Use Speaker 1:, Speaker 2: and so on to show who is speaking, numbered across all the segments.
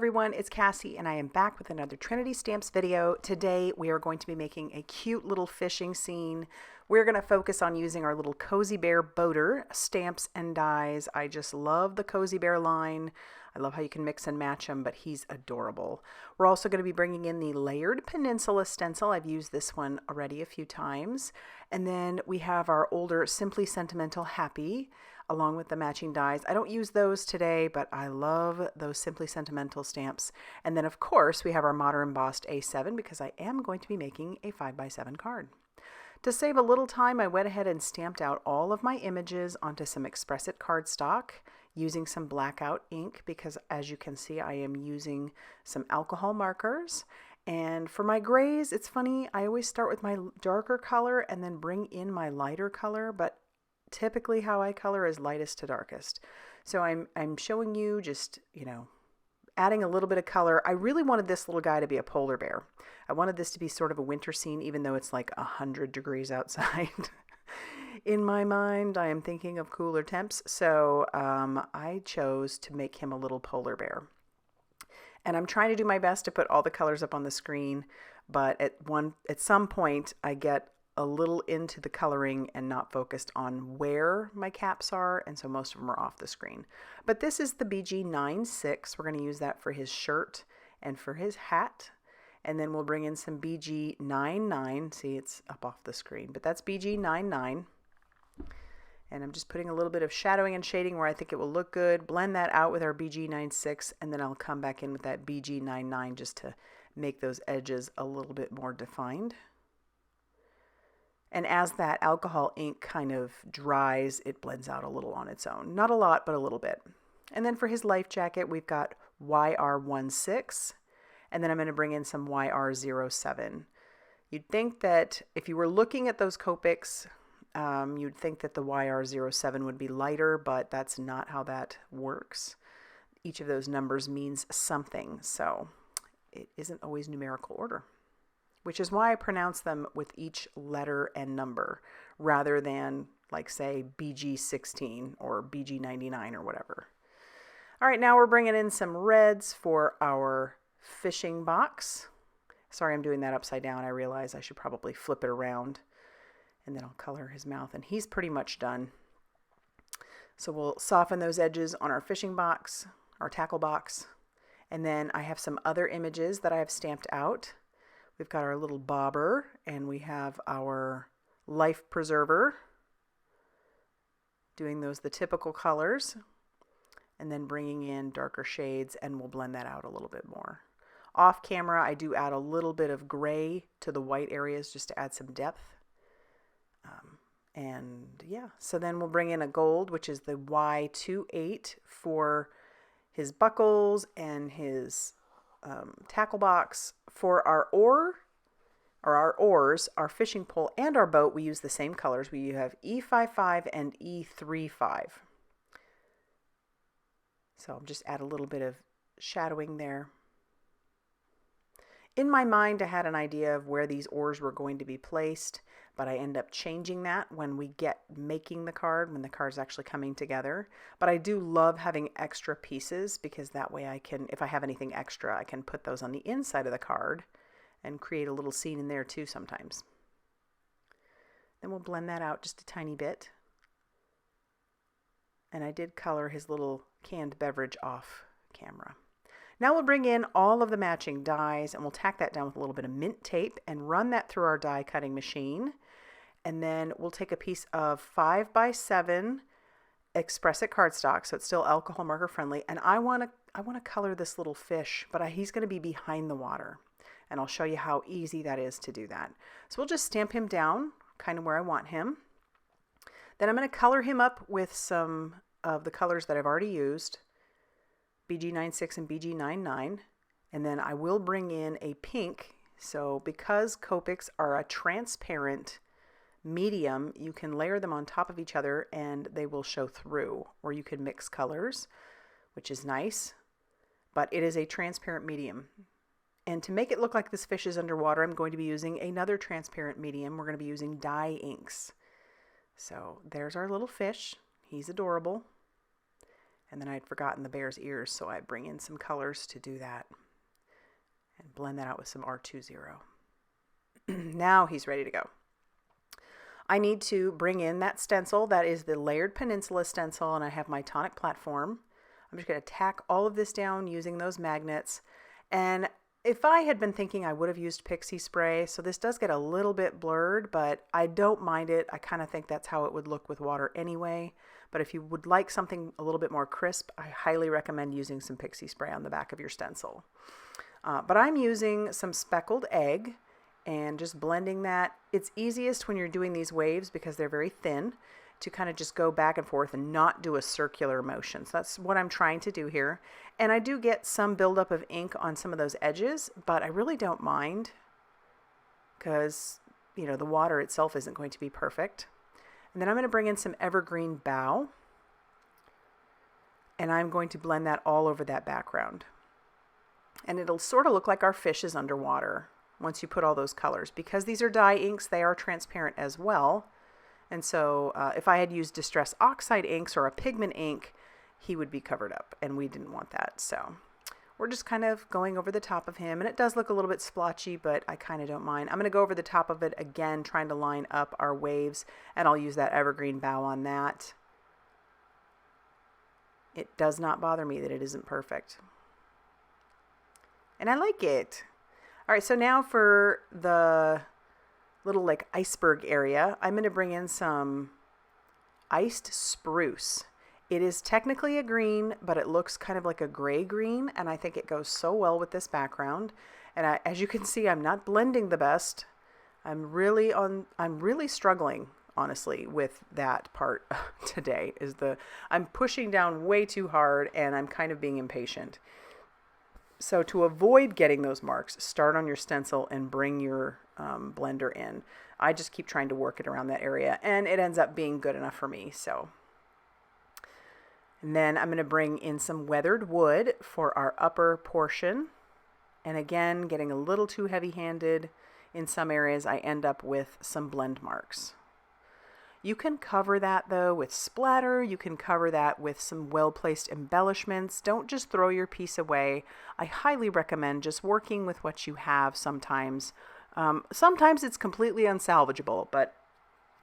Speaker 1: everyone, it's Cassie and I am back with another Trinity Stamps video. Today we are going to be making a cute little fishing scene. We're going to focus on using our little Cozy Bear boater stamps and dies. I just love the Cozy Bear line. I love how you can mix and match him, but he's adorable. We're also going to be bringing in the Layered Peninsula stencil. I've used this one already a few times. And then we have our older Simply Sentimental Happy, along with the matching dies. I don't use those today, but I love those Simply Sentimental stamps. And then, of course, we have our Modern Embossed A7 because I am going to be making a 5x7 card. To save a little time, I went ahead and stamped out all of my images onto some Express It cardstock using some blackout ink because, as you can see, I am using some alcohol markers. And for my grays, it's funny, I always start with my darker color and then bring in my lighter color, but typically how I color is lightest to darkest. So I'm showing you just, adding a little bit of color. I really wanted this little guy to be a polar bear. I wanted this to be sort of a winter scene, even though it's like 100 degrees outside. In my mind, I am thinking of cooler temps. So I chose to make him a little polar bear. And I'm trying to do my best to put all the colors up on the screen, but at some point I get a little into the coloring and not focused on where my caps are, and so most of them are off the screen. But this is the BG96. We're going to use that for his shirt and for his hat. And then we'll bring in some BG99. See, it's up off the screen, but that's BG99. And I'm just putting a little bit of shadowing and shading where I think it will look good. Blend that out with our BG96, and then I'll come back in with that BG99 just to make those edges a little bit more defined. And as that alcohol ink kind of dries, it blends out a little on its own. Not a lot, but a little bit. And then for his life jacket, we've got YR16, and then I'm going to bring in some YR07. You'd think that if you were looking at those Copics, you'd think that the YR07 would be lighter, but that's not how that works. Each of those numbers means something, so it isn't always numerical order, which is why I pronounce them with each letter and number rather than, like, say, BG16 or BG99 or whatever. All right, now we're bringing in some reds for our fishing box. Sorry, I'm doing that upside down. I realize I should probably flip it around, and then I'll color his mouth, and he's pretty much done. So we'll soften those edges on our fishing box, our tackle box, and then I have some other images that I have stamped out. We've got our little bobber, and we have our life preserver, doing those the typical colors, and then bringing in darker shades, and we'll blend that out a little bit more. Off camera, I do add a little bit of gray to the white areas just to add some depth. And yeah, so then we'll bring in a gold, which is the Y28 for his buckles and his tackle box. For our oar, or our oars, our fishing pole, and our boat, we use the same colors. We have E55 and E35. So I'll just add a little bit of shadowing there. In my mind, I had an idea of where these oars were going to be placed, but I end up changing that when we get making the card, when the card's actually coming together. But I do love having extra pieces because that way I can, if I have anything extra, I can put those on the inside of the card and create a little scene in there too sometimes. Then we'll blend that out just a tiny bit. And I did color his little canned beverage off camera. Now we'll bring in all of the matching dies, and we'll tack that down with a little bit of mint tape and run that through our die cutting machine. And then we'll take a piece of 5x7 Express It cardstock, so it's still alcohol marker friendly. And I want to color this little fish, but he's going to be behind the water. And I'll show you how easy that is to do that. So we'll just stamp him down kind of where I want him. Then I'm going to color him up with some of the colors that I've already used. BG96 and BG99, and then I will bring in a pink. So because Copics are a transparent medium, you can layer them on top of each other and they will show through, or you can mix colors, which is nice, but it is a transparent medium. And to make it look like this fish is underwater, I'm going to be using another transparent medium. We're going to be using dye inks. So there's our little fish. He's adorable. And then I'd forgotten the bear's ears, so I'd bring in some colors to do that and blend that out with some R20. Now he's ready to go. I need to bring in that stencil. That is the Layered Peninsula stencil, and I have my tonic platform. I'm just going to tack all of this down using those magnets. And if I had been thinking, I would have used pixie spray. So this does get a little bit blurred, but I don't mind it. I kind of think that's how it would look with water anyway. But if you would like something a little bit more crisp, I highly recommend using some pixie spray on the back of your stencil. But I'm using some speckled egg and just blending that. It's easiest when you're doing these waves because they're very thin to kind of just go back and forth and not do a circular motion. So that's what I'm trying to do here. And I do get some buildup of ink on some of those edges, but I really don't mind because, you know, the water itself isn't going to be perfect. And then I'm going to bring in some evergreen bough, and I'm going to blend that all over that background. And it'll sort of look like our fish is underwater once you put all those colors. Because these are dye inks, they are transparent as well. And so if I had used Distress Oxide inks or a pigment ink, he would be covered up, and we didn't want that. So we're just kind of going over the top of him, and it does look a little bit splotchy, but I kind of don't mind. I'm going to go over the top of it again, trying to line up our waves, and I'll use that evergreen bough on that. It does not bother me that it isn't perfect. And I like it. All right, so now for the little like iceberg area, I'm going to bring in some iced spruce. It is technically a green, but it looks kind of like a gray green, and I think it goes so well with this background. And as you can see, I'm not blending the best. I'm really struggling, honestly, with that part today. I'm pushing down way too hard, and I'm kind of being impatient. So to avoid getting those marks, start on your stencil and bring your blender in. I just keep trying to work it around that area, and it ends up being good enough for me. And then I'm going to bring in some weathered wood for our upper portion. And again, getting a little too heavy-handed in some areas, I end up with some blend marks. You can cover that though with splatter. You can cover that with some well-placed embellishments. Don't just throw your piece away. I highly recommend just working with what you have sometimes. Sometimes it's completely unsalvageable, but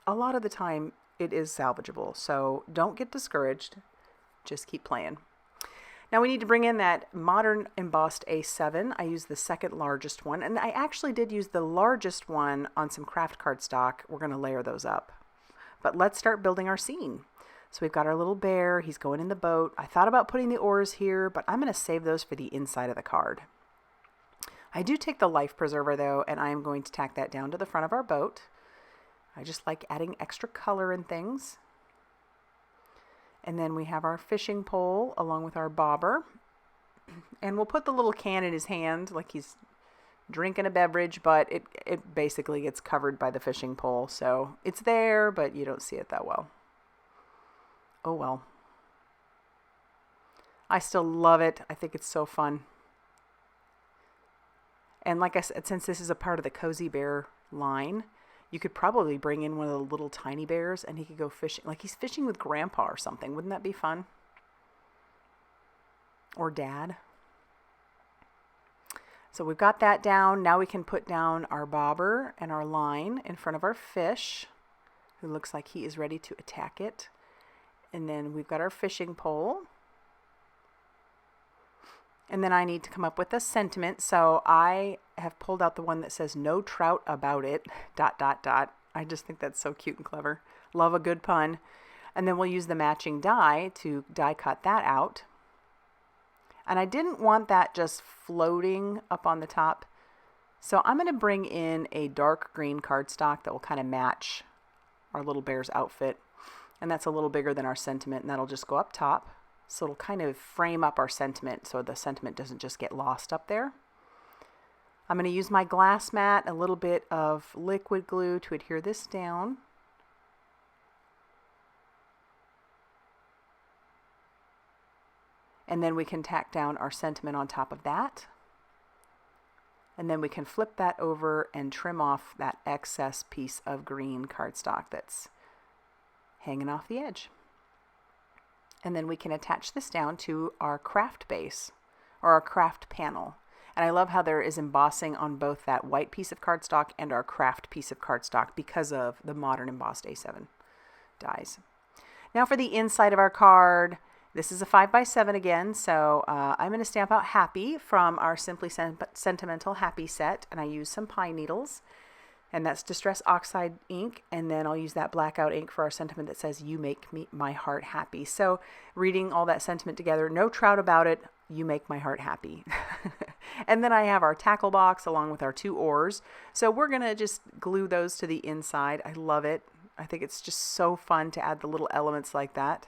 Speaker 1: a lot of the time it is salvageable. So don't get discouraged. Just keep playing. Now we need to bring in that modern embossed A7. I used the second largest one, and I actually did use the largest one on some craft cardstock. We're going to layer those up. But let's start building our scene. So we've got our little bear. He's going in the boat. I thought about putting the oars here, but I'm going to save those for the inside of the card. I do take the life preserver though, and I am going to tack that down to the front of our boat. I just like adding extra color and things. And then we have our fishing pole along with our bobber. And we'll put the little can in his hand like he's drinking a beverage, but it basically gets covered by the fishing pole. So it's there, but you don't see it that well. Oh well. I still love it. I think it's so fun. And like I said, since this is a part of the Cozy Bear line, you could probably bring in one of the little tiny bears and he could go fishing. Like he's fishing with Grandpa or something. Wouldn't that be fun? Or Dad. So we've got that down. Now we can put down our bobber and our line in front of our fish, who looks like he is ready to attack it. And then we've got our fishing pole. And then I need to come up with a sentiment. So I have pulled out the one that says "No trout about it, ... I just think that's so cute and clever. Love a good pun. And then we'll use the matching die to die cut that out. And I didn't want that just floating up on the top. So I'm going to bring in a dark green cardstock that will kind of match our little bear's outfit. And that's a little bigger than our sentiment, and that'll just go up top. So it'll kind of frame up our sentiment so the sentiment doesn't just get lost up there. I'm going to use my glass mat, a little bit of liquid glue to adhere this down. And then we can tack down our sentiment on top of that. And then we can flip that over and trim off that excess piece of green cardstock that's hanging off the edge. And then we can attach this down to our craft base or our craft panel. And I love how there is embossing on both that white piece of cardstock and our craft piece of cardstock because of the modern embossed A7 dies. Now for the inside of our card, this is a 5x7 again, so I'm going to stamp out Happy from our Simply Sentimental Happy set, and I use some pine needles, and that's Distress Oxide ink, and then I'll use that blackout ink for our sentiment that says, "You make my heart happy." So reading all that sentiment together, no trout about it, you make my heart happy. And then I have our tackle box along with our 2 oars. So we're going to just glue those to the inside. I love it. I think it's just so fun to add the little elements like that.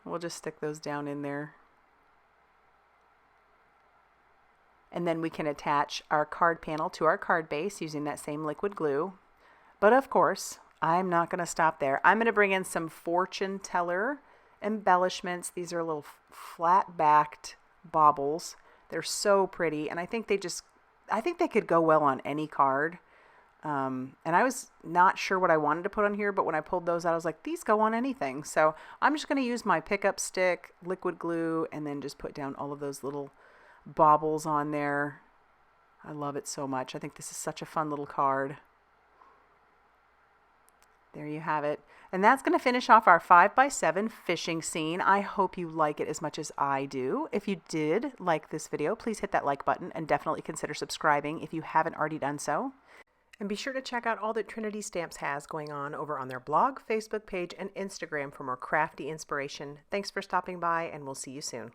Speaker 1: We'll just stick those down in there. And then we can attach our card panel to our card base using that same liquid glue. But of course, I'm not going to stop there. I'm going to bring in some fortune teller embellishments. These are little flat-backed baubles. They're so pretty, and I think they could go well on any card. And I was not sure what I wanted to put on here, but when I pulled those out, I was like, these go on anything. So I'm just going to use my pickup stick, liquid glue, and then just put down all of those little baubles on there. I love it so much. I think this is such a fun little card. There you have it. And that's going to finish off our 5x7 fishing scene. I hope you like it as much as I do. If you did like this video, please hit that like button and definitely consider subscribing if you haven't already done so. And be sure to check out all that Trinity Stamps has going on over on their blog, Facebook page, and Instagram for more crafty inspiration. Thanks for stopping by, and we'll see you soon.